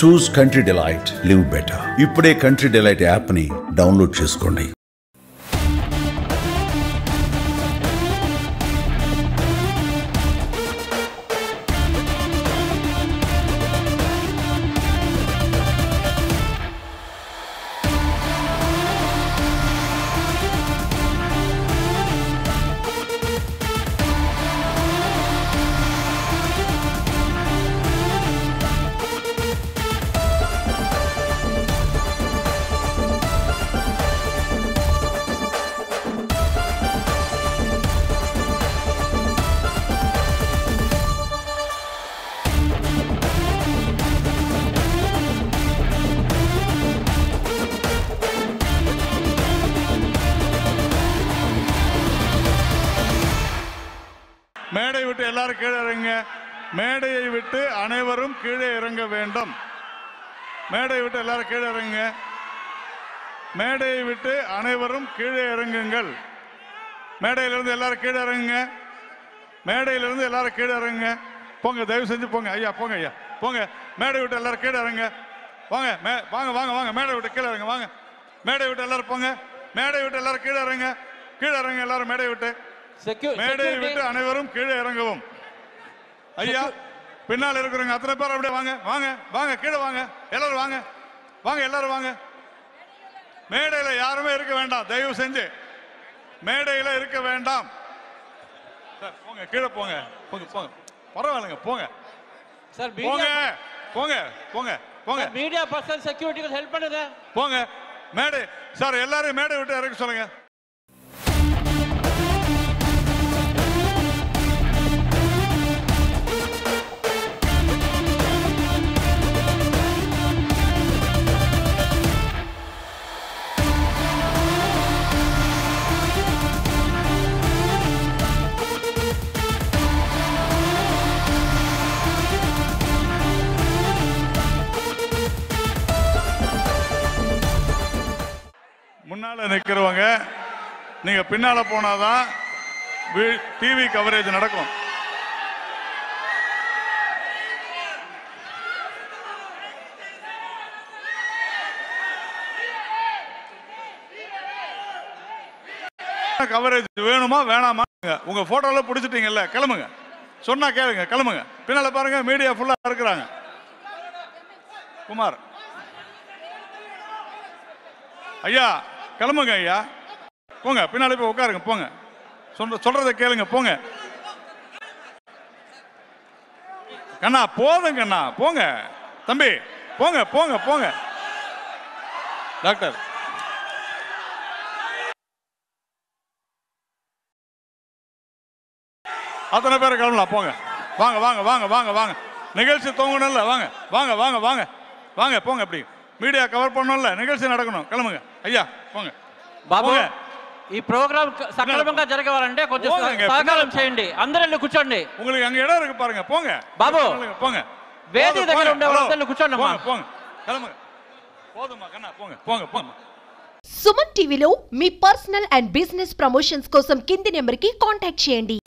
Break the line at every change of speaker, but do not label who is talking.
చూస్ country delight, live better. ఇప్పుడే country delight app ని download చేసుకోండి.
மேடை விட்டு எல்லாரும் கீழே இறங்க. மேடையை விட்டு அனைவரும் கீழே இறங்க வேண்டும். மேடையை விட்டு எல்லாரும் கீழே இறங்க. மேடையை விட்டு அனைவரும் கீழே இறங்குங்கள். மேடையிலிருந்து எல்லாரும் கீழே இறங்குங்க. மேடையிலிருந்து எல்லாரும் கீழே இறங்குங்க. போங்க, தயவு செஞ்சு போங்க ஐயா, போங்க ஐயா, போங்க. மேடை விட்டு எல்லாரும் கீழே இறங்க. வாங்க, வாங்க வாங்க வாங்க. மேடை விட்டு கீழே இறங்க. வாங்க, மேடை விட்டு எல்லாரும் போங்க. மேடை விட்டு எல்லாரும் கீழே இறங்க. கீழே இறங்க எல்லாரும். மேடை விட்டு மேடையை விட்டு அனைவரும் கீழே இறங்கவும். ஐயா, பின்னால் இருக்கிறவங்க அத்தனை பேர் அப்படியே வாங்க, வாங்க வாங்க, கீழே வாங்க எல்லாரும், வாங்க வாங்க எல்லாரும் வாங்க. மேடையில யாருமே இருக்க வேண்டாம், தயவு செஞ்சு மேடையில இருக்க வேண்டாம். போங்க, கீழே போங்க, போங்க போங்க, பரவாயில்லைங்க, போங்க
சார்,
போங்க போங்க போங்க போங்க.
மீடியா பர்சன் செக்யூரிட்டிக்கு ஹெல்ப் பண்ணுங்க.
போங்க மேடை. சார், எல்லாரும் மேடை விட்டு இறக்க சொல்லுங்க. முன்னால நிக்கிறவங்க நீங்க பின்னால போனாதான் டிவி கவரேஜ் நடக்கும். கவரேஜ் வேணுமா வேணாமா? உங்க போட்டோல பிடிச்சிட்டீங்கல்ல, கிளம்புங்க. சொன்னா கேளுங்க, கிளம்புங்க. பின்னால பாருங்க, மீடியா ஃபுல்லா இருக்கிறாங்க. குமார் ஐயா, கிளம்புங்க ஐயா, போங்க. பின்னாடி போய் உட்காருங்க, போங்க. சொல்றதை கேளுங்க, போங்க. கண்ணா போதும், கண்ணா போங்க. தம்பி போங்க போங்க போங்க. டாக்டர், அத்தனை பேர் கிளம்பலாம், போங்க. வாங்க வாங்க வாங்க வாங்க வாங்க. நிகழ்ச்சி தூங்கணும்ல, வாங்க வாங்க வாங்க வாங்க வாங்க, போங்க. அப்படி மீடியா கவர் பண்ணணும்ல, நிகழ்ச்சி நடக்கணும். கிளம்புங்க ஐயா, போங்க.
బాబు, ఈ ప్రోగ్రామ్ సక్రమంగా జరగాలంటే కొంచెం సహకారం చేయండి. అందరూ వెళ్ళి కూర్చోండి.
உங்களுக்கு அங்க இடம் இருக்கு பாருங்க, போங்க.
బాబు,
போங்க.
వేది దగ్గర ఉండే వాళ్ళందరూ కూర్చోండి.
పోంగ, கிளம்புங்க. போதுமா கண்ணா, போங்க போங்க போங்க.
సుమన్ టీవీలో మీ పర్సనల్ అండ్ బిజినెస్ ప్రమోషన్స్ కోసం కింది నెంబర్కి కాంటాక్ట్ చేయండి.